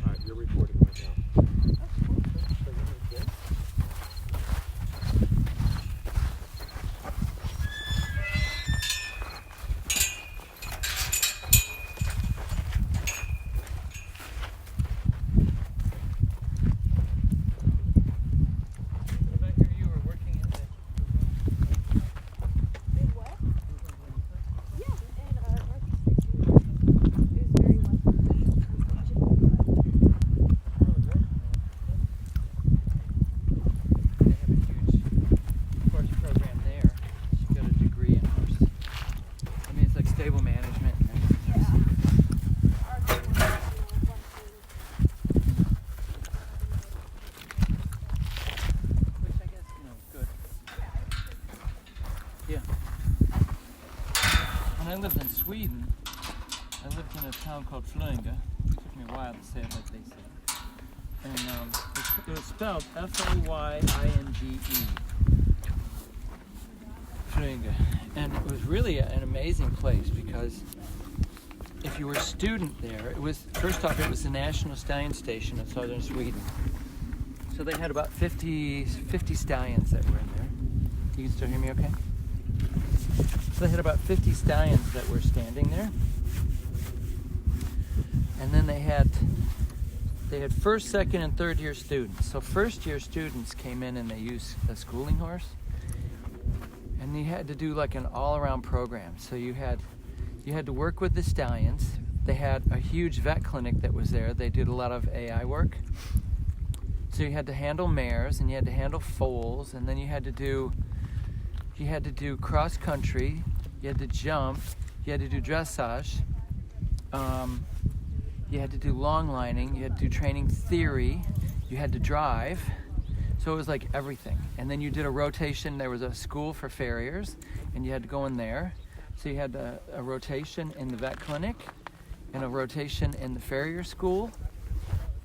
All right, you're recording right now. Stable management and everything else. Which I guess, is good. Yeah. When I lived in Sweden, I lived in a town called Flöinge. It took me a while to say it like they say it. And it was spelled F-L-Y-I-N-G-E. Flöinge. And it was really an amazing place because if you were a student there, it was, first off, it was the National Stallion Station of southern Sweden. So they had about 50 stallions that were in there. You can still hear me okay? So they had about 50 stallions that were standing there. And then they had first, second, and third year students. So first year students came in and they used a schooling horse. And you had to do like an all-around program. So you had to work with the stallions. They had a huge vet clinic that was there. They did a lot of AI work. So you had to handle mares and you had to handle foals, and then you had to do cross country. You had to jump. You had to do dressage. You had to do long lining. You had to do training theory. You had to drive. So it was like everything. And then you did a rotation. There was a school for farriers, and you had to go in there. So you had a rotation in the vet clinic, and a rotation in the farrier school,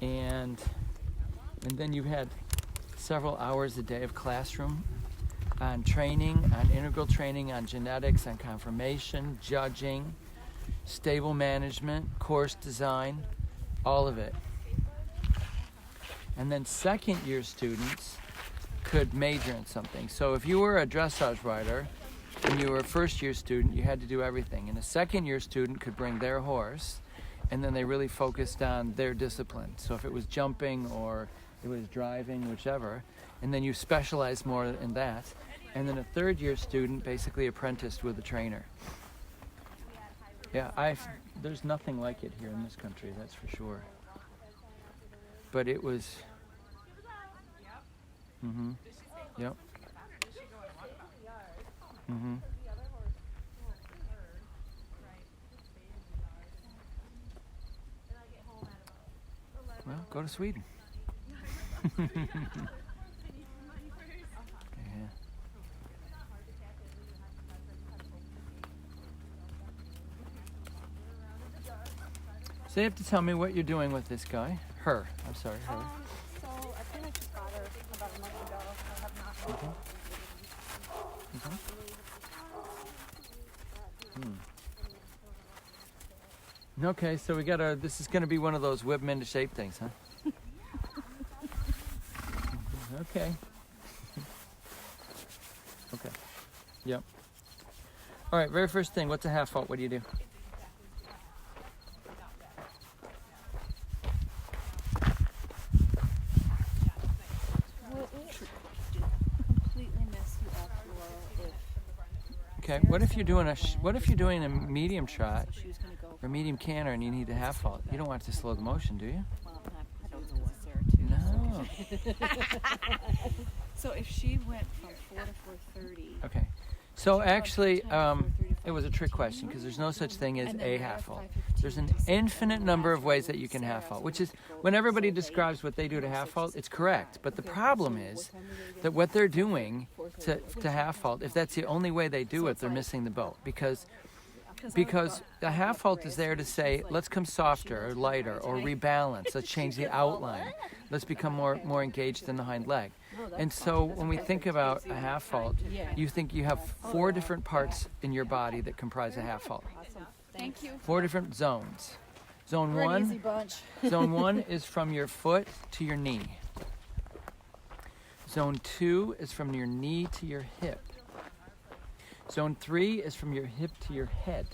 and then you had several hours a day of classroom on training, on integral training, on genetics, on conformation, judging, stable management, course design, all of it. And then second year students could major in something. So if you were a dressage rider and you were a first year student, you had to do everything. And a second year student could bring their horse, and then they really focused on their discipline. So if it was jumping or it was driving, whichever, and then you specialized more in that. And then a third year student basically apprenticed with a trainer. Yeah, there's nothing like it here in this country, that's for sure. But it was, yep. Well, go to Sweden. Yeah. So you have to tell me what you're doing with this guy. Her. I'm sorry, her. So I pretty much just got her about a month ago. I have not. Okay, so we got this is going to be one of those whip 'em into shape things, huh? Okay. Okay. Yep. All right, very first thing, what's a half fault? What do you do? Completely mess you up, Laura. Okay, what if you're doing a medium trot or medium canter and you need a half fault? You don't want to slow the motion, do you? Well, I don't know what's there too. No. So if she went from 4 to 4:30. Okay. So actually, it was a trick question because there's no such thing as a half fault. There's an infinite number of ways that you can half fault, which is when everybody describes what they do to half fault, it's correct. But the problem is that what they're doing to half fault, if that's the only way they do it, they're missing the boat because the half fault is there to say, let's come softer or lighter or rebalance. Let's change the outline. Let's become more engaged in the hind leg. And so when we think about a half fault, you think you have 4 different parts in your body that comprise a half fault. Thank you. 4 different zones. Zone We're an one. easy bunch. Zone 1 is from your foot to your knee. Zone 2 is from your knee to your hip. Zone 3 is from your hip to your head.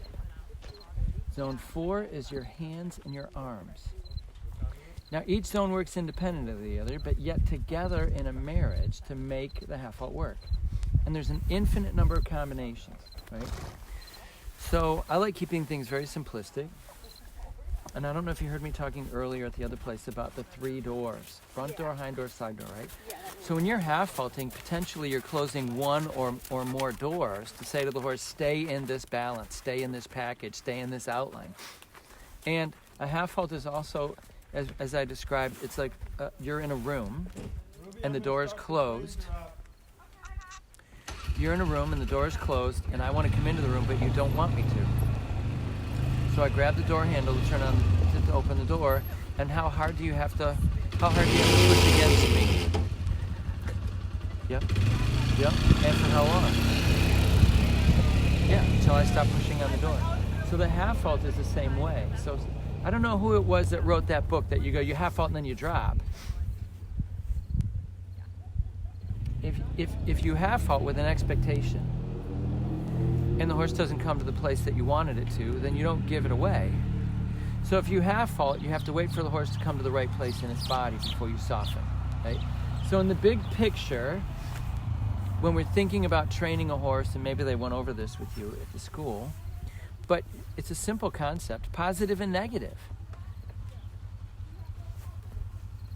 Zone 4 is your hands and your arms. Now each zone works independent of the other, but yet together in a marriage to make the half halt work. And there's an infinite number of combinations, right? So I like keeping things very simplistic. And I don't know if you heard me talking earlier at the other place about the 3 doors. Front door, hind door, side door, right? So when you're half halting, potentially you're closing one or more doors to say to the horse, stay in this balance, stay in this package, stay in this outline. And a half halt is also, as I described, it's like you're in a room and the door is closed. You're in a room and the door is closed and I want to come into the room, but you don't want me to. So I grab the door handle to turn on to open the door, and how hard do you have to push against me? Yep. And for how long? Yeah, until I stop pushing on the door. So the half halt is the same way. So I don't know who it was that wrote that book that you half halt and then you drop. If you half halt with an expectation, and the horse doesn't come to the place that you wanted it to, then you don't give it away. So if you half halt, you have to wait for the horse to come to the right place in its body before you soften, right? So in the big picture, when we're thinking about training a horse, and maybe they went over this with you at the school, but it's a simple concept, positive and negative.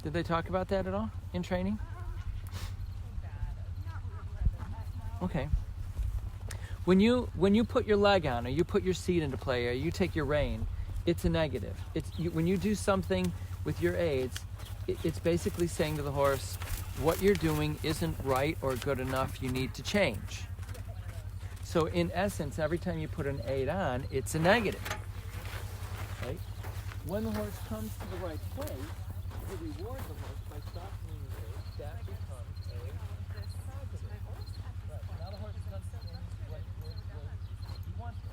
Did they talk about that at all in training? Okay. When you put your leg on, or you put your seat into play, or you take your rein, it's a negative. When you do something with your aids, it's basically saying to the horse, what you're doing isn't right or good enough, you need to change. So in essence, every time you put an aid on, it's a negative, right? When the horse comes to the right place, you reward the horse by softening the aid. That becomes a positive. Right. Now the horse is understanding what you want to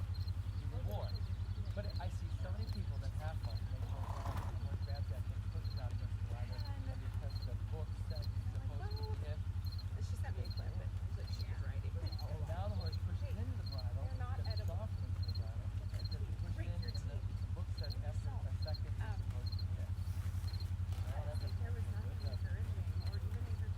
reward. But I see so many people that have fun. They go down, the horse grabs that thing, pushes out against the rider, and because the book says he's supposed to hit. She sent me a clip that she was writing. And now the horse pushes into the bridle, instead of softening to the bridle, because he pushed in, and the book says after a second he's supposed to hit. There was nothing for anything, or even in her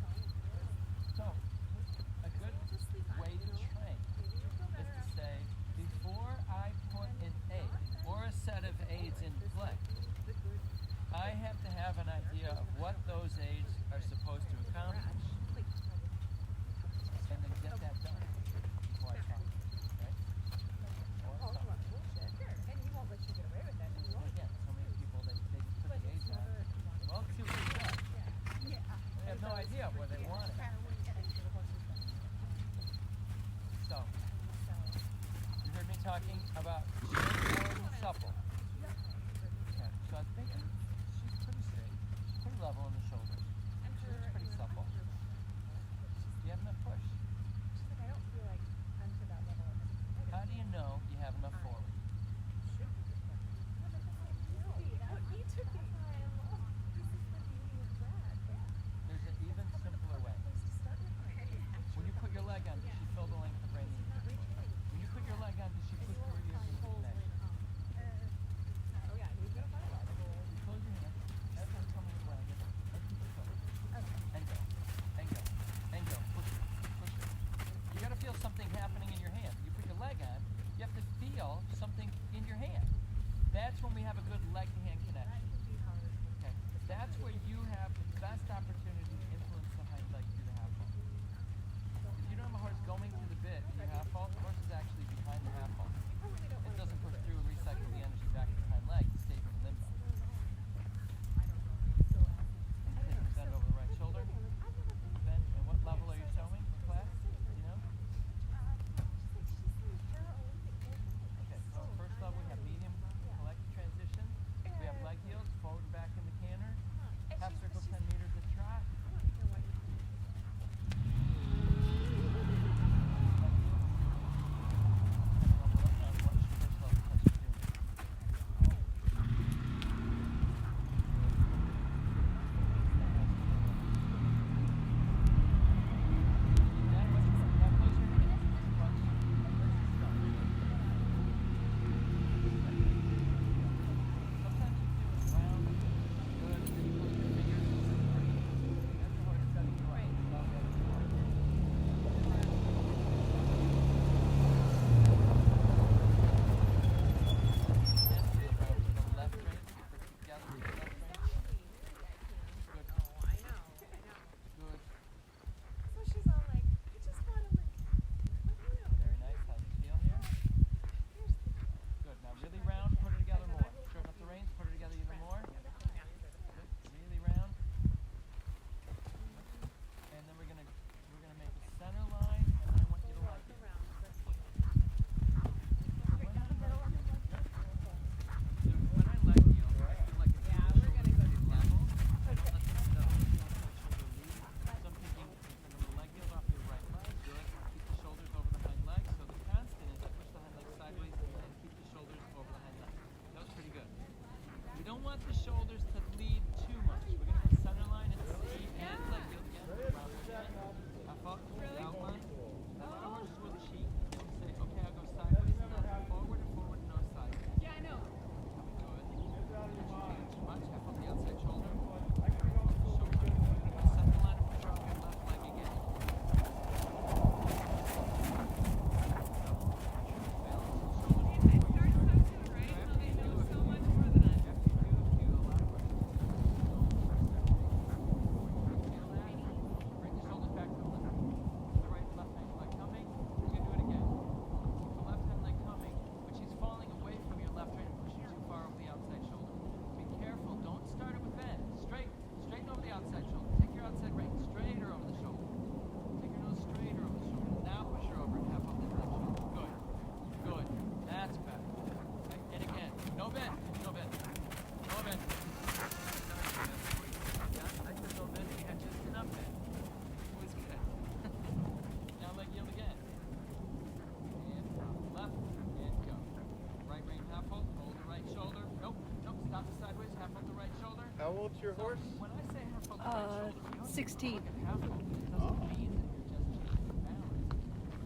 How old's your horse? When I say half of the right shoulder, you don't 16. look at half of it. It doesn't mean that you're just changing balance.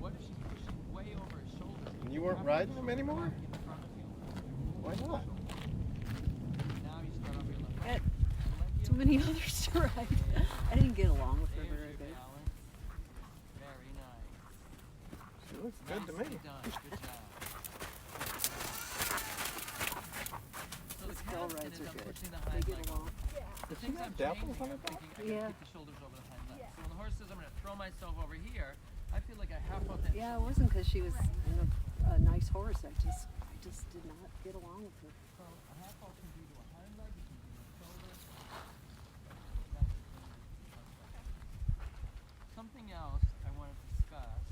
What if she pushes way over his shoulder? And you weren't riding them anymore? In front of you. Why not? Now you start off your left Had leg. too many others to ride. I didn't get along with her There's very your good. balance. Very nice. She looks good to me. Nicely done. Good job. So the Bell captain rides is are good. pushing the They hind get leg along. The Does she things have I'm dapples changing, on her I'm back? thinking I Yeah. gotta keep the shoulders over the hind leg. So when the horse says I'm gonna throw myself over here, I feel like I half out that Yeah, it wasn't because she was a nice horse. I just did not get along with her. So a half out can be to a hind leg, it can be to a shoulder. Something else I want to discuss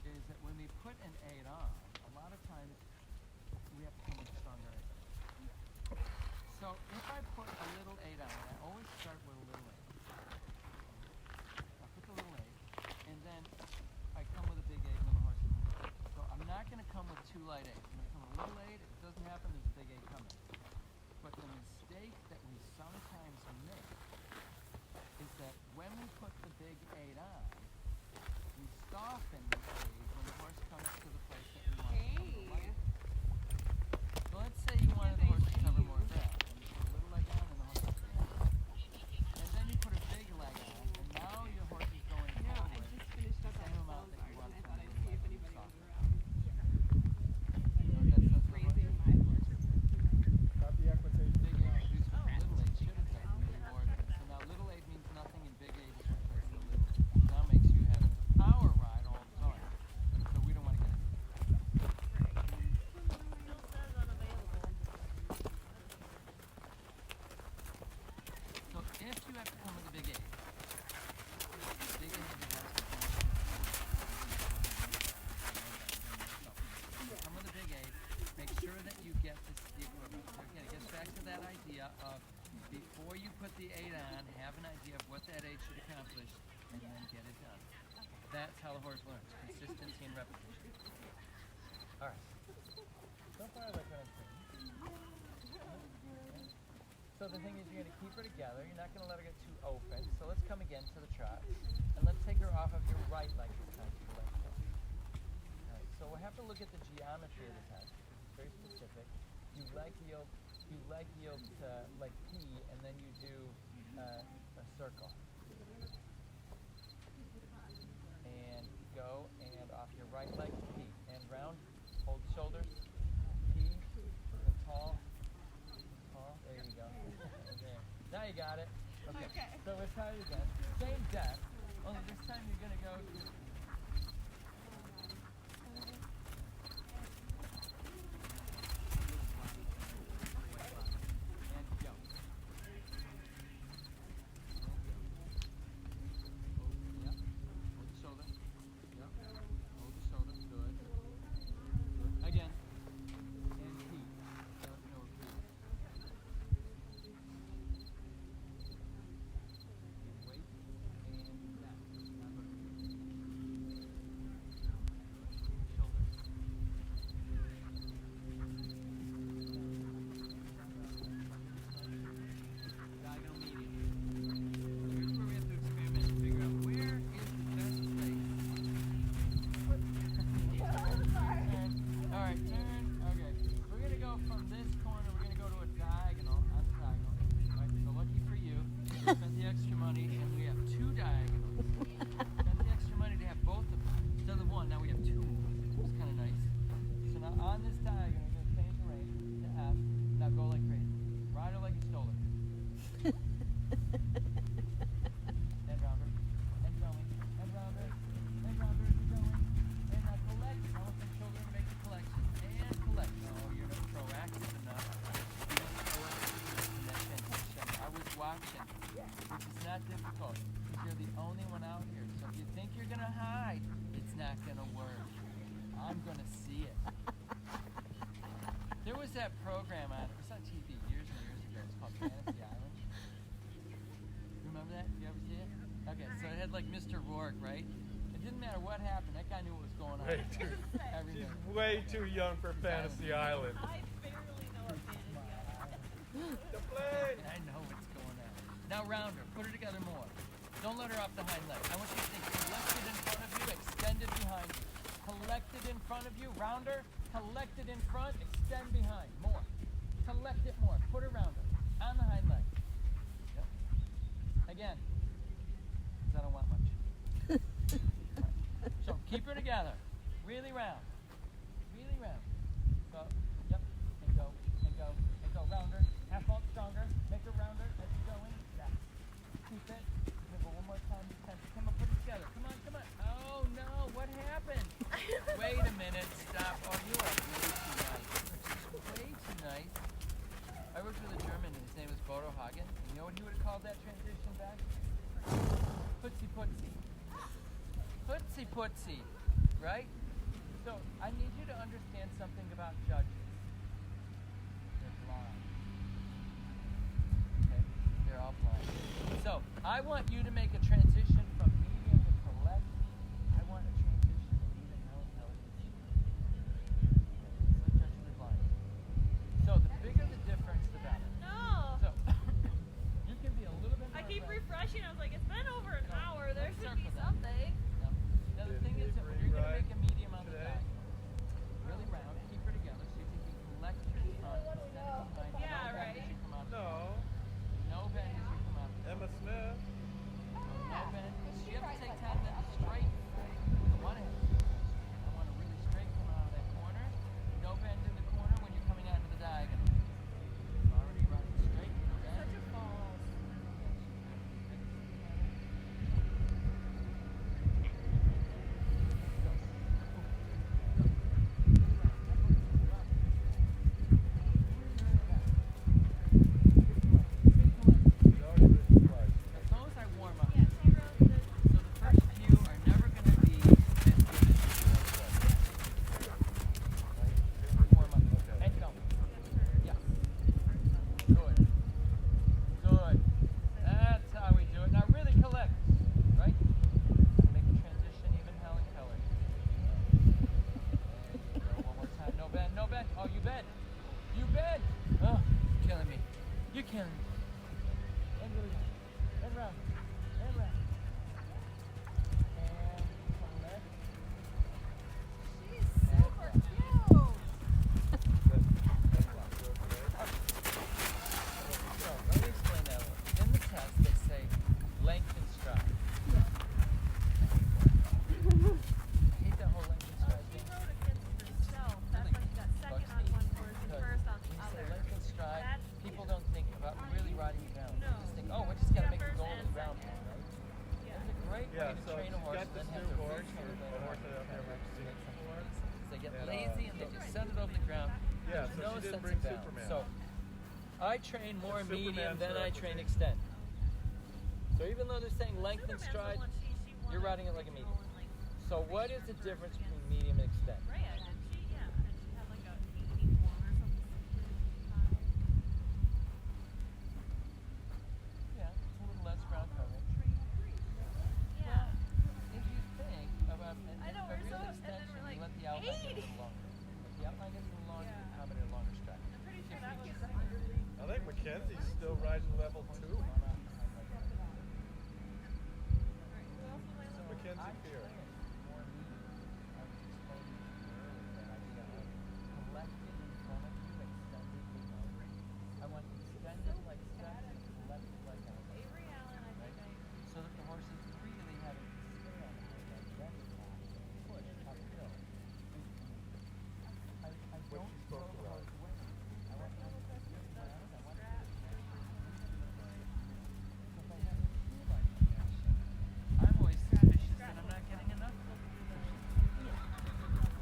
is that when we put an aid on, a lot of times we have to come with stronger aid. So if I put a little aid on, I always start with a little aid. I put the little aid, and then I come with a big aid when the horse is moving. So I'm not going to come with two light aids. I'm going to come with a little aid. If it doesn't happen, there's a big aid coming. But the mistake that we sometimes make is that when we put the big aid on, we soften the aid when the horse comes to the place that we want to come to light. So let's say you wanted the horse to cover more ground. And you put a little leg on and the horse is going. And then you put a big leg on, and now your horse is going No, I forward. just finished up the at same the amount Sal's that you Garden. want I from thought the I'd little see if leg anybody was soften. around. You know what that says for Raising horse? my horse. Got the equitation. Big aid produced with little aid should have taken the reward. So now little aid means nothing and big aid is replaced with little aid. Now makes you have a power ride all the time. So we don't want to get into that. So if you have to come with a big aid, big aid has to come with a big aid. Make sure that you get the equipment. So again, it gets back to that idea of before you put the aid on, have an idea of what that aid should accomplish, and then get it done. That's how the horse learns. Consistency and repetition. All right. So far, I like what I'm saying. So the thing is, you're going to keep her together. You're not going to let her get too open. So let's come again to the trot. And let's take her off of your right leg this time to your left foot. All right, so we'll have to look at the geometry of the test because it's very specific. You leg yield to like P, and then you do a circle. And go, and off your right leg, P. And round, hold the shoulders, P, and tall. There you go. There. Now you got it. Okay. So we'll try it again. Same depth, only this time you're going to go to and go. Yep. Hold the shoulder. Yep. Hold the shoulder. Good. Good. Again. And P. No, P. Wait. And back. Now go to P. Shoulder. Diagonal median. Here's where we have to experiment and figure out where is the best place. All right, turn. Okay, we're gonna go from this corner. We're gonna go to a diagonal. On the diagonal. All right. So lucky for you, we spent the extra money, and we have two diagonals. Spent the extra money to have both of them instead of one. Now we have two. It's kind of nice. So now on this diagonal, we're gonna change the range to F. Now go like crazy. Ride her like you stole her. And rounder, and going, and rounder, and rounder, and going, and now collect. I want the children to make the collection, and collect. No, you're not proactive enough. You want proactive connection. I was watching, which is not difficult, because you're the only one out here. So if you think you're gonna hide, it's not gonna work. I'm gonna see it. There was that program on, it was on TV years and years ago. It's called Fantasy Island. Remember that? You ever see it? Okay, so it had like Mr. Rourke, right? It didn't matter what happened. That guy knew what was going on. Way too, Everything. she's way too young for Fantasy Island. I barely know what fantasy I The plane! I know it's Now rounder. Put her together more. Don't let her off the hind leg. I want you to think collected in front of you, extended behind you. Collected in front of you, rounder. Collected in front, extend behind. More. Collect it more. Put her rounder. On the hind leg. Yep. Again. 'Cause I don't want much. So keep her together. Really round. Really round. Go. Yep. And go. And go. And go. Rounder. Half vault stronger. Make her rounder as you're going. Yeah. Keep it. Go one more time. Come on, put it together. Come on, come on. Oh no, what happened? Wait a minute. Stop. Oh, you are way too nice. Way too nice. I worked with a German and his name was Bodo Hagen. And you know what he would have called that transition back? Putzi putzi. Putzi putzi. Right? So I need you to understand something about judges. They're blind. Okay? They're all blind. So I want you to make a transition from medium to collect. I want a transition to even how intelligent you are. So judges are blind. So the bigger the difference, the better. No. So you can be a little bit more I keep aggressive. refreshing. I was like, it's been over an hour. There Let's should start be with that. something. No. Now the thing is that when you're going to make a medium on the diet, really round, keep her together so you can collect your front, extend it behind, Yeah, no bend right. as you come out. No. No bend as you come out. Emma Smith. No bend. You have to take 10 minutes straight. The one hand. I want to really straight come out of that corner. No bend in the corner when you're coming out of the diagonal. Already running straight. No bend. Such a balls. She's already been twice. Those I warm up. Yeah, she wrote the. So the first few are never going to be as good as you right? Warm up. And go. Yeah. Good. Good. That's how we do it. Now really collect. Right? Make the transition even Helen Keller. There you go. One more time. No bend. No bend. Oh, you bend. You bend. Oh, you're killing me. You're killing me. And really round. And round. And round. And collect. She's super cute. So, let me explain that one. In the test, they say length and stride. I hate that whole length and Oh, stride she thing. wrote against herself. That's why she got second on one course and first on the When you say other. length and stride, That's people cute. don't think about really riding you down. No. They just think, oh, we just got to make the First goal and of the round second. one, right? Yeah. That's a great Yeah, way to so train a she's horse got and this then have new to horse, retrain it a later horse on. that I've never seen before. They get And, lazy and they so- just set it over the ground. Yeah, There's so no she didn't sense bring of balance. Superman. So I train more It's medium Superman's than I replica. train extend. So even though they're saying length and Superman's the stride, one she won you're a riding it like a medium. regional in, like, So what is the difference between medium and extend? Rhea, didn't she? Yeah. And she had like a 18-1 or something. Yeah, it's a little less ground coverage. Yeah. If you think about I know, a we're real so- and then extension, we're like, you let the outline get a 80. little longer. If the outline gets a little longer, Yeah. you accommodate a longer stride. I'm pretty sure that was I think Mackenzie's still riding level 2. Mackenzie Fear. I want extended like steps and collected like outline. Avery Allen, I think So that the horse is really having to stay on the hind leg, very fast, push uphill. I What don't she throw spoke the about. horse away. I want him to be around. I want him to be so if I have to feel like connection, I'm always suspicious that I'm not getting enough.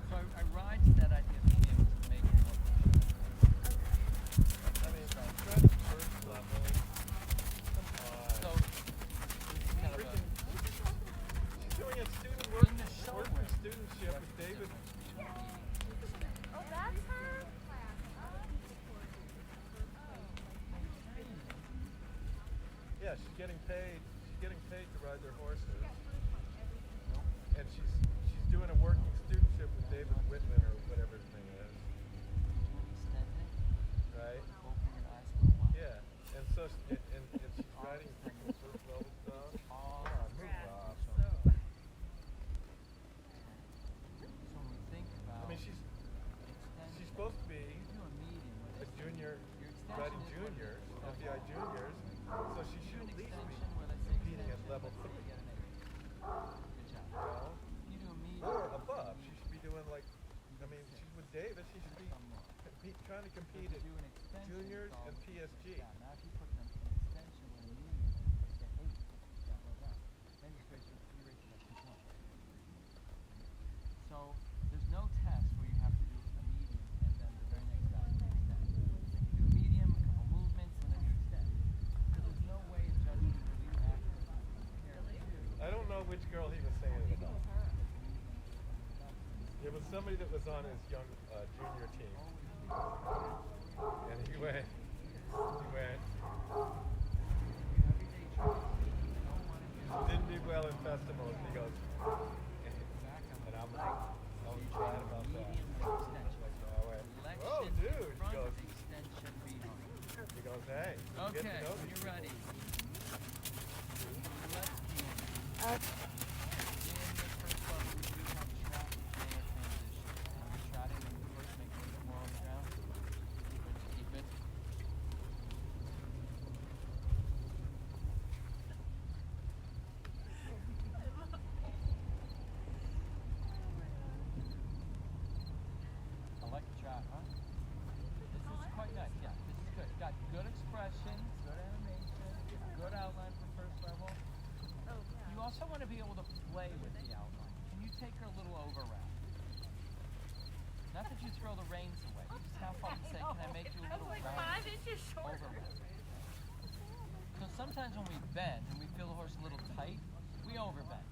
So I ride to that idea of being able to make it more I mean, trying to first level. Come on. So it's kind of a Freaking, she's doing a student work, In the show work ring. studentship with David. Oh, that's her? Yeah, she's getting paid. She's getting paid to ride their horses. And she's doing a working studentship with David Whitman or whatever his name is. extending, Right? open your eyes a little wide. Yeah. And so and she's riding by juniors, so she should at least be competing at level 3. Well, You do a medium. or above. She should be doing like, I mean, she's with Davis. She should be trying to compete at juniors and PSG. Yeah, now if you put them in extension with a medium, you get 8. Yeah, well done. Then you raise your control. So there's no test where you have to do a medium and then the very next time you extend. You do a medium, a couple movements, and then you extend. Because there's no way of judging whether you accurately compare the two. I don't know which girl he was saying it about. It was somebody that was on his young junior team. And he went. Didn't do well in festivals. He goes, and I'm like, I was glad about that. I went, oh, dude. He goes, hey. Get to Okay, know when these you're ready. Uh, In the first level, we do have trot and transition. You're trotting and you first make a little bit more on the ground. Keep it. I like the trot, huh? This is quite nice. Yeah, this is good. Got good expression, good animation, good outline for first level. You also want to be able to play with the outline. Can you take her a little over round? Not that you throw the reins away. You just have fun and say, can I make you a I little was like round 5 inches shorter. over round? So sometimes when we bend and we feel the horse a little tight, we overbend.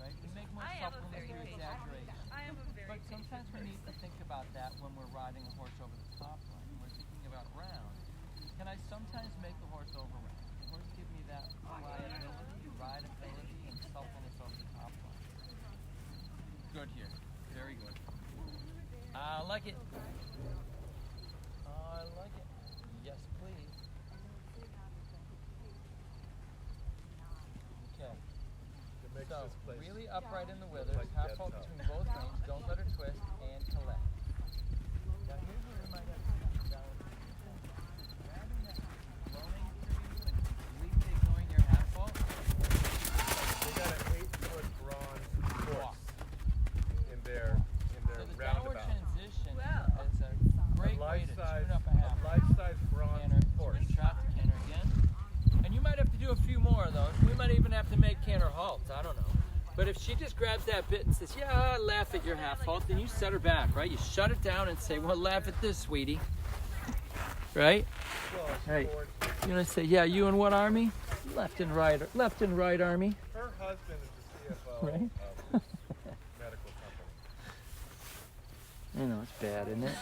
Right? We make more I am a supplements very through patient. exaggeration. I am a very But sometimes we need to think about that when we're riding a horse over the top line. When we're thinking about round, can I sometimes make the horse over round? The horse give me that pliability, rideability, and suppleness over the top line. Good here. Very good. I like it. I like it. Yes, please. Okay. It makes So, this place really upright in the withers, like half dead fault tough. between both reins, don't let her twist, and collect. Now here's where you might have to come down. Grabbing that flowing through you and completely ignoring your half fault. They got an 8-foot bronze horse in their So the downward roundabout. transition Wow. is a great way to tune up a half. life-size bronze Canter, horse. swing trot to canter again. And you might have to do a few more of those. We might even have to make canter halts. I don't know. But if she just grabs that bit and says, yeah, I laugh at your half halt, then you set her back, right? You shut it down and say, well, laugh at this, sweetie. Right? Well, Right. Ford, You're going to say, yeah, you in what army? Left and right army. her husband is the CFO Right. of this medical company. I know, it's bad, isn't it?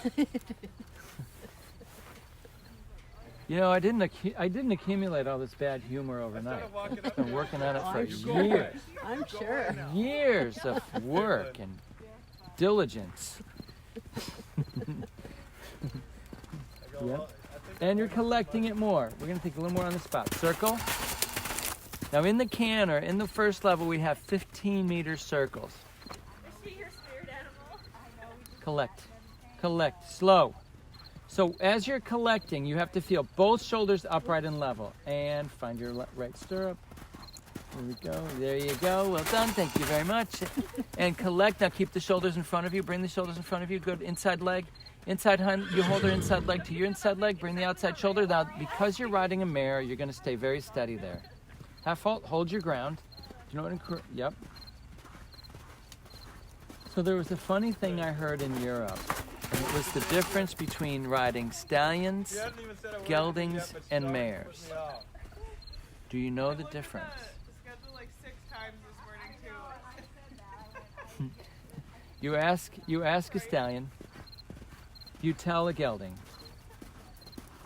You know, I didn't accumulate all this bad humor overnight. started walking I've up been there. working on it for I'm sure. years. I'm sure. Years of work and diligence. I go, Yep. well, I think And you're collecting it more. We're going to take a little more on the spot. Circle. Now in the canter, in the first level, we have 15-meter circles. Is she your spirit animal? Collect. Collect. Slow. So as you're collecting, you have to feel both shoulders upright and level. And find your right stirrup. There we go. There you go. Well done. Thank you very much. And collect. Now keep the shoulders in front of you. Bring the shoulders in front of you. Good. Inside leg. Inside hind. You hold her inside leg to your inside leg. Bring the outside shoulder. Now, because you're riding a mare, you're going to stay very steady there. Half halt. Hold your ground. Do you know what? Yep. So there was a funny thing I heard in Europe. And it was the difference between riding stallions, She hasn't even said a word to me geldings, yet, but she and already mares. put me off. Do you know the difference? Schedule like 6 times this morning too. You ask a stallion, you tell a gelding,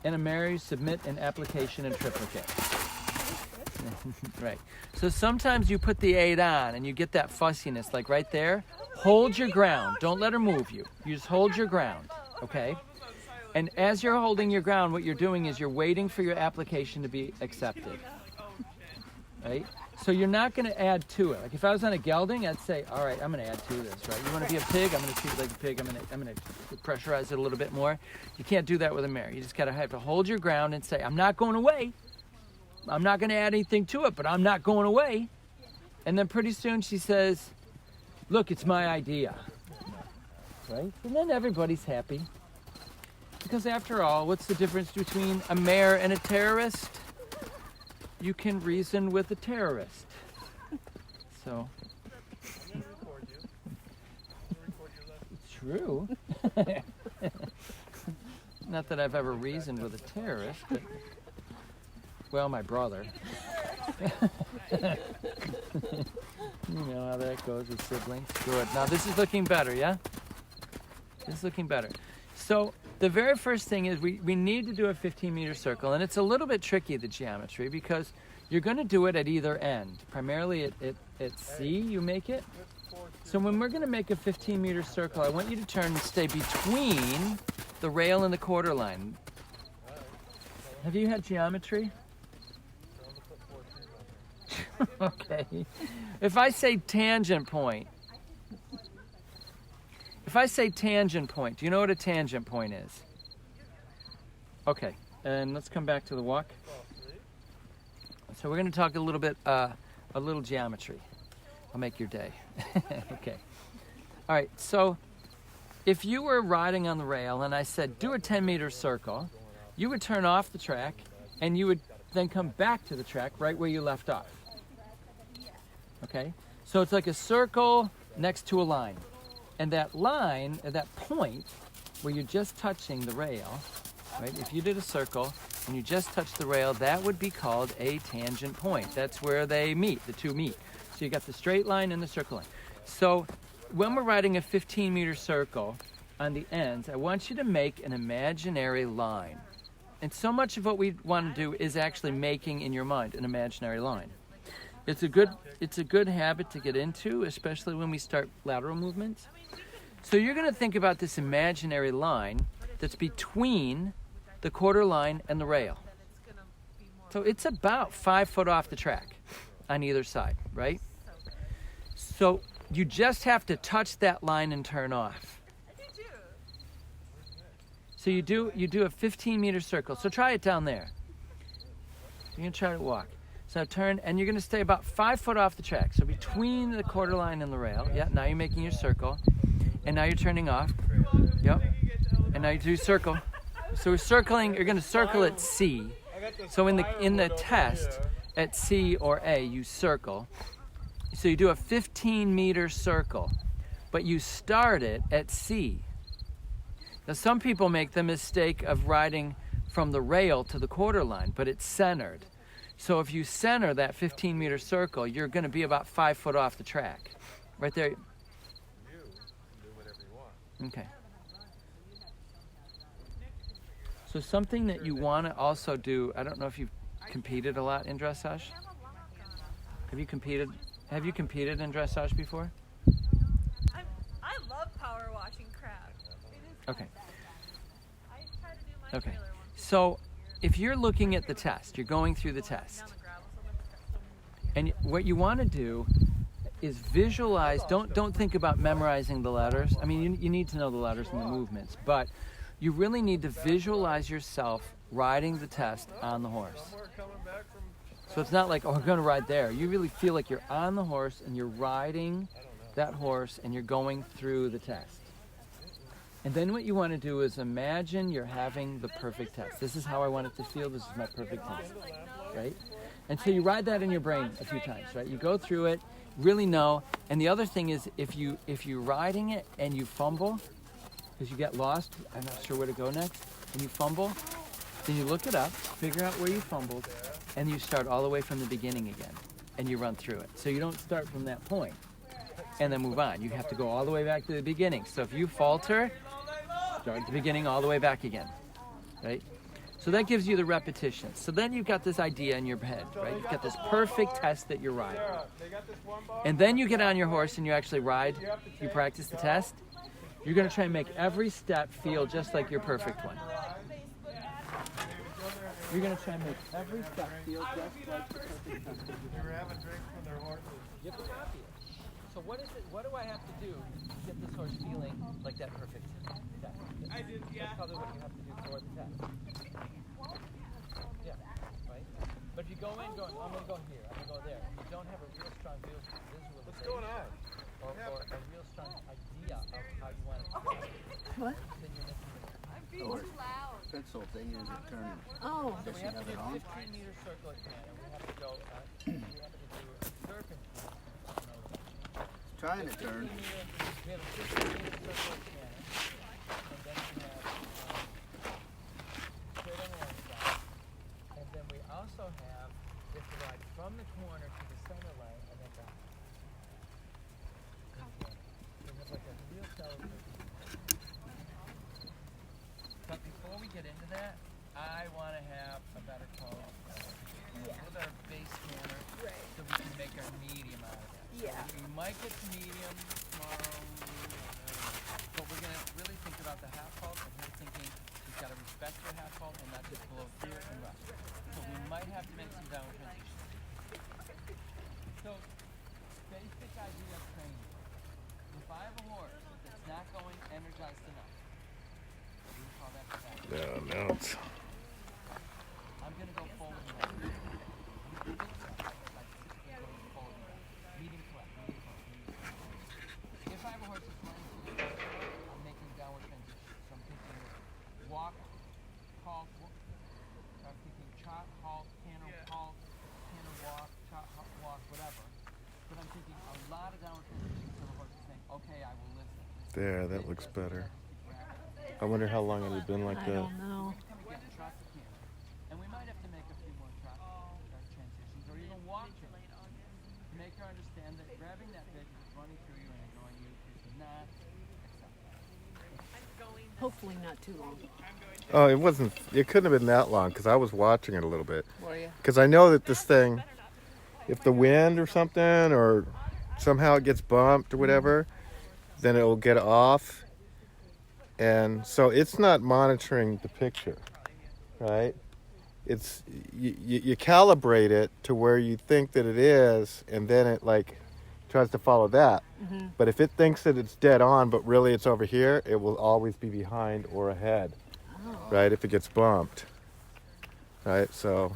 and a mare you submit an application in triplicate. Right. So sometimes you put the 8 on and you get that fussiness, like right there. Hold your ground. Don't let her move you. You just hold your ground, okay? And as you're holding your ground, what you're doing is you're waiting for your application to be accepted. right? So you're not going to add to it. Like if I was on a gelding, I'd say, all right, I'm going to add to this, right? You want to be a pig? I'm going to treat it like a pig. I'm going to pressurize it a little bit more. You can't do that with a mare. You just got to have to hold your ground and say, I'm not going away. I'm not going to add anything to it, but I'm not going away. And then pretty soon she says, look, it's my idea, right? And then everybody's happy. Because after all, what's the difference between a mare and a terrorist? You can reason with a terrorist. So. I'm gonna record you. I'm gonna record your lesson. True. Not that I've ever reasoned with a terrorist, but, well, my brother. You know how that goes with siblings. Good. Now this is looking better, yeah? This is looking better. So the very first thing is we need to do a 15-meter circle, and it's a little bit tricky, the geometry, because you're going to do it at either end. Primarily at C, you make it. So when we're going to make a 15-meter circle, I want you to turn and stay between the rail and the quarter line. Have you had geometry? Okay. If I say tangent point, do you know what a tangent point is? Okay, and let's come back to the walk. So we're going to talk a little bit, a little geometry. I'll make your day. Okay. All right, so if you were riding on the rail and I said, do a 10-meter circle, you would turn off the track and you would then come back to the track right where you left off. Okay? So it's like a circle next to a line. And that line, that point where you're just touching the rail, right? If you did a circle and you just touched the rail, that would be called a tangent point. That's where they meet, the two meet. So you got the straight line and the circle line. So when we're writing a 15-meter circle on the ends, I want you to make an imaginary line. And so much of what we want to do is actually making in your mind an imaginary line. It's a good habit to get into, especially when we start lateral movements. So you're going to think about this imaginary line that's between the quarter line and the rail. So it's about 5 foot off the track on either side, right? So you just have to touch that line and turn off. So you do a 15-meter circle. So try it down there. You're going to try to walk. So turn, and you're going to stay about 5 foot off the track. So between the quarter line and the rail. Yeah, now you're making your circle. And now you're turning off. Yep. And now you do circle. So we're circling, you're going to circle at C. So in the test, at C or A, you circle. So you do a 15-meter circle. But you start it at C. Now some people make the mistake of riding from the rail to the quarter line, but it's centered. So if you center that 15-meter circle, you're going to be about 5 foot off the track. Right there. You can do whatever you want. Okay. So something that you want to also do, I don't know if you've competed a lot in dressage. Have you competed in dressage before? I love power washing crap. Okay. I try to do my Okay. trailer once. So if you're looking at the test, you're going through the test, Down the gravel so much it's got so many and what you want to do is visualize. Don't think about memorizing the letters. I mean, you need to know the letters and the movements, but you really need to visualize yourself riding the test on the horse. Somewhere coming back from So it's not like, oh, I'm going to ride there. You really feel like you're on the horse and you're riding that horse and you're going through the test. And then what you want to do is imagine you're having the perfect test. This is how I want it to feel. This is my perfect test, right? And so you ride that in your brain a few times, right? You go through it, really know. And the other thing is if you're riding it and you fumble, because you get lost, I'm not sure where to go next, and you fumble, then you look it up, figure out where you fumbled, and you start all the way from the beginning again, and you run through it. So you don't start from that point and then move on. You have to go all the way back to the beginning. So if you falter, start at the beginning all the way back again, right? So that gives you the repetition. So then you've got this idea in your head, right? You've got this perfect test that you're riding. And then you get on your horse and you actually ride, you practice the test. You're going to try and make every step feel just like your perfect one. You're gonna try and make every step feel I would just be like that the person. perfect step. They were having drinks from their horses. You have to copy it. So what is it? What do I have to do to get this horse feeling like that perfect step? I did, yeah. That's probably what you have to do for the test. Yeah, right? But if you go in going, I'm going to go here, I'm going to go there, you don't have a real strong visualization. What's going on? Or a real strong idea of how you want it to go. What? Then you're missing the Or pencil they use it turning. Oh. So we have to do Have it 15-meter circle at cannon. We have to go, we have to do a serpentine. Trying to turn. We have a 15-meter circle at cannon. And then we have straight on one side. And then we also have, we have to ride from the corner to the center line and then back. We have like a real celebration. But before we get into that, I want to have a better cone, a little better base corner, so we can make our medium out of that. Yeah. So we might get to medium tomorrow, but we're going to really think about the half halt, and we're thinking you've got to respect your half halt and not just blow fear and rush. So we might have to make some downward transitions. So, basic idea of training. If I have a horse that's not going energized enough, we call that the back. Yeah, mounts. I'm going to go forward and back. Medium to left, medium to left, medium to left. If I have a horse that's running to the left, I'm making downward transition. So I'm thinking walk, halt, I'm thinking trot, halt, canter, halt, canter, walk, trot, halt, walk, whatever. But I'm thinking a lot of downward transition so the horse is saying, okay, I will listen. There, that looks better. I wonder how long it had been like I that. don't know. Again, trot to canter. And we might have to make a few more trot transitions or even walk transitions to make her understand that grabbing that bitch is running through you and ignoring you is not acceptable. Hopefully not too long. Oh, it wasn't. It couldn't have been that long because I was watching it a little bit. Were you? Because I know that this thing, if the wind or something, or somehow it gets bumped or whatever, then it will get off. And so it's not monitoring the picture, right? It's you calibrate it to where you think that it is, and then it like tries to follow that. Mm-hmm. But if it thinks that it's dead on, but really it's over here, it will always be behind or ahead, right? If it gets bumped, right? So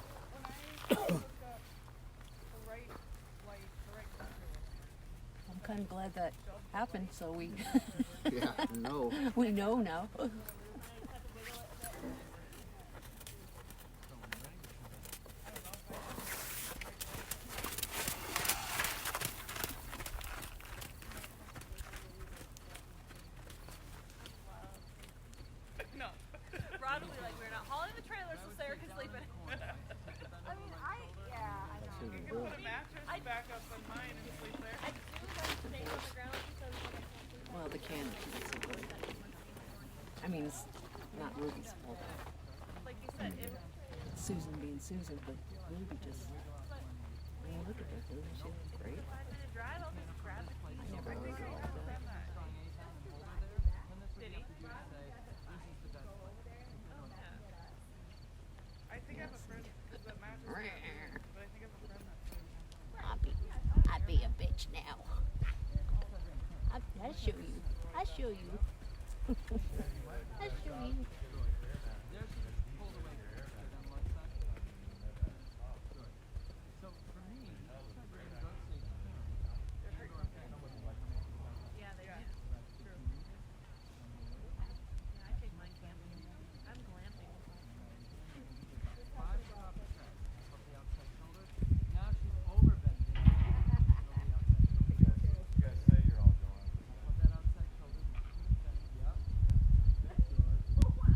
I'm kind of glad that happened, so we Yeah, no. we know now. No. Rod will be like, we're not hauling the trailer so Sarah can sleep in it. You can put a mattress back up on mine and sleep there. I do like staying on the ground because Well, the can. I mean, it's not Ruby's fault. like you said, if Susan being Susan, but Ruby just. I mean, look at her. Isn't she great? 5-minute drive, I'll just grab the keys. I never heard her all that. Did he? I think I have a friend because that mattress is not moving, but I think I have a friend that's I'll be a bitch now. I'll show you. I'll show you. I'll show you. So for me, Yeah, they do. True. Yeah, I take mine camping. I'm glamping. now she's overbending. you guys say you're all going. Put that outside shoulder. Yep. That's good.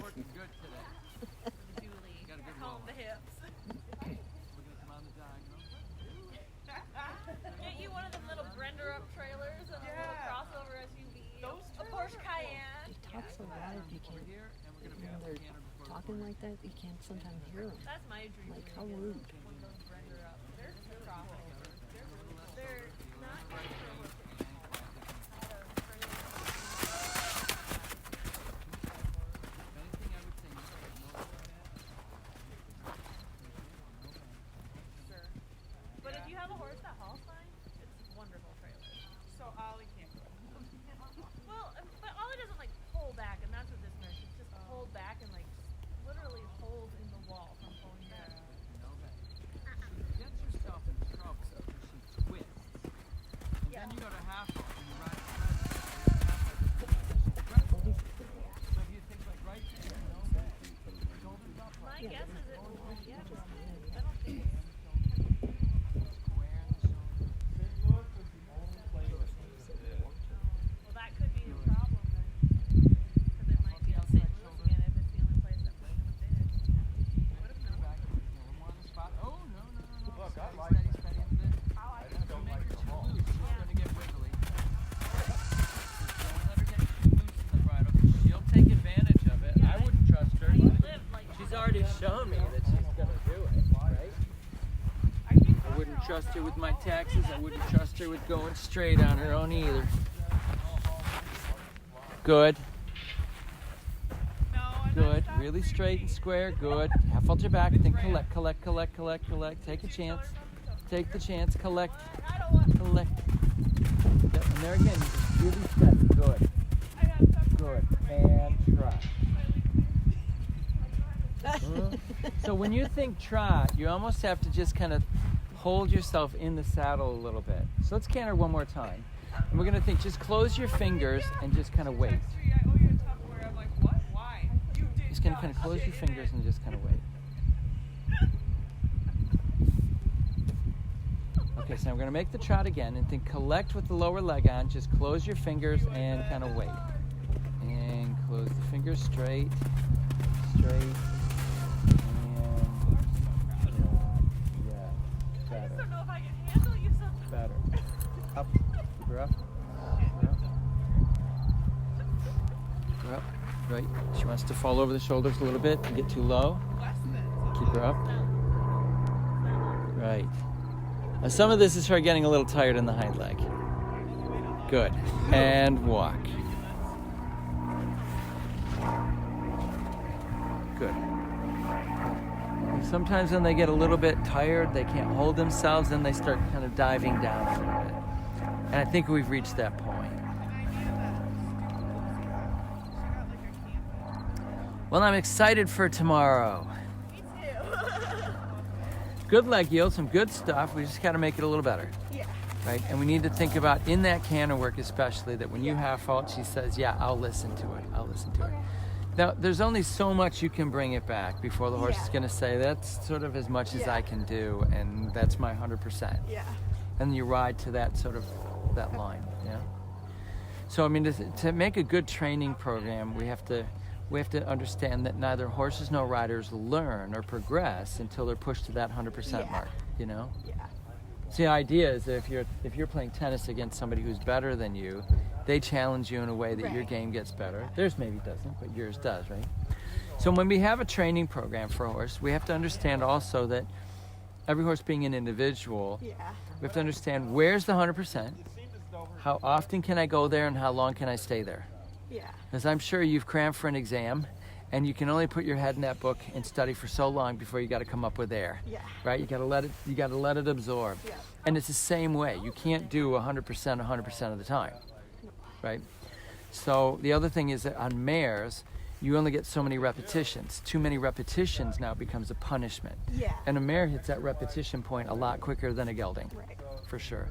working good today. Julie. Got a good Calm roll. the hips. We're gonna come on the diagonal. Get you one of them little Brender up trailers and a little crossover SUV. A Porsche Cayenne. They talk so loud you We're can't. here, and we're gonna be When on the they're canter before the talking corner. like that, you can't sometimes hear them. That's my dream. Like, to how get rude. One of those Brender up. They're crossovers. They're not good for a horse. Anything I would say, you say no. Sure. But if you have a horse that hauls fine, it's wonderful trailer. So Ollie can't go. Well, but Ollie doesn't like pull back, and that's what this meant. It's just hold back and like literally hold in the wall from pulling back. No way. She gets herself in trouble because she twists. And then you go to half off and you ride the rest. So if you think like right there, you know, shoulders up, My like guess is it will, yeah, just, I don't think it's square in the shoulders. well, that could be the problem then. Because it might be a sit loose again if it's the only place that was going to fit. What if no? Back, you know, more on the spot. Oh, no. Look, steady into this. You make her too loose, she's going to get wiggly. Don't let her get too loose in the bridle because she'll take advantage of it. I wouldn't trust her. You live like She's already shown me that she's going to do it, right? I wouldn't trust her with my taxes. I wouldn't trust her with going straight on her own either. Good. No, I'm not Good. stopping. Really straight and square. Good. Half filter back. Then collect. Take a chance. Take the chance. Collect. I don't want Collect. Yep, and there again, just really steady. Good. I got stuff. Good. And trot. So when you think trot, you almost have to just kind of hold yourself in the saddle a little bit. So let's canter one more time. And we're going to think, just close your fingers and just kind of wait. Street, I owe you a Tupperware. I'm like, what? Why? You did Just going to not kind of close sit your in fingers it. and just kind of wait. Okay, so I'm going to make the trot again and think collect with the lower leg on. Just close your fingers and kind of wait. And close the fingers straight. And yeah, I better. just don't know if I can handle you sometimes. Better. Up. Keep her up. Keep her up. Right. She wants to fall over the shoulders a little bit and get too low. Less than. Keep her up. Right. Now some of this is her getting a little tired in the hind leg. Good. And walk. Good. And sometimes when they get a little bit tired, they can't hold themselves, then they start kind of diving down a little bit. And I think we've reached that point. Well, I'm excited for tomorrow. Me too. Good leg yield, some good stuff. We just got to make it a little better. Yeah. Right? And we need to think about, in that canter work especially, that when you have fault, she says, yeah, I'll listen to it. Now, there's only so much you can bring it back before the horse is going to say, that's sort of as much as I can do, and that's my 100%. Yeah. And you ride to that sort of, that line, yeah? So, I mean, to make a good training program, we have to understand that neither horses nor riders learn or progress until they're pushed to that 100% mark, you know? Yeah. So the idea is that if you're playing tennis against somebody who's better than you, they challenge you in a way that your game gets better. Theirs maybe doesn't, but yours does, right? So when we have a training program for a horse, we have to understand also that every horse being an individual, we have to understand where's the 100%, how often can I go there, and how long can I stay there? Yeah. Because I'm sure you've crammed for an exam, and you can only put your head in that book and study for so long before you got to come up with air. Yeah. Right? You got to let it absorb. Yeah. And it's the same way. You can't do 100% of the time. Right? So the other thing is that on mares, you only get so many repetitions. Too many repetitions now becomes a punishment. Yeah. And a mare hits that repetition point a lot quicker than a gelding. Right. For sure.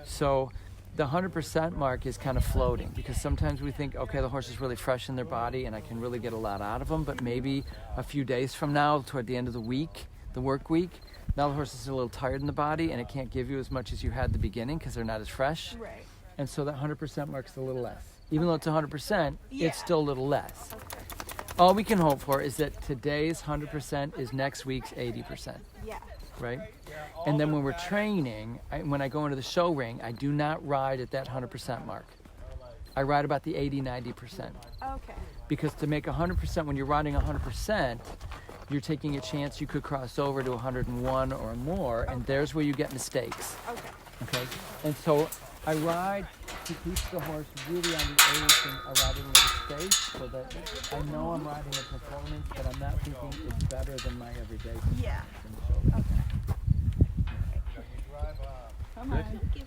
So the 100% mark is kind of floating, because sometimes we think, okay, the horse is really fresh in their body and I can really get a lot out of them, but maybe a few days from now, toward the end of the week, the work week, now the horse is a little tired in the body and it can't give you as much as you had at the beginning because they're not as fresh. Right. And so that 100% mark's a little less. Even though it's 100%, it's still a little less. All we can hope for is that today's 100% is next week's 80%, Yeah. right? And then when we're training, when I go into the show ring, I do not ride at that 100% mark. I ride about the 80, 90%. Okay. Because to make 100%, when you're riding 100%, you're taking a chance you could cross over to 101 or more, and there's where you get mistakes. Okay. Okay, and so I ride to keep the horse really on the edge and arriving at a stage so that I know I'm riding a performance, but I'm not thinking it's better than my everyday performance Yeah. in the show. Come on. Good.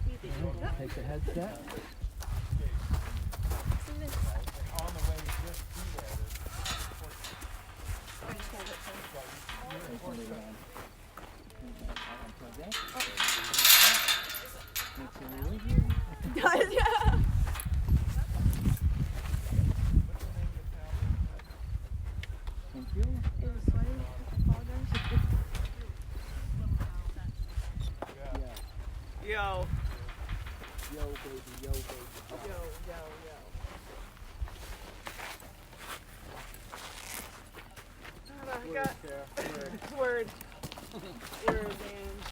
Take the headset. Thank you. Yo. Yo, baby, yo, baby. Yo, yo, yo. I got word. Word, man.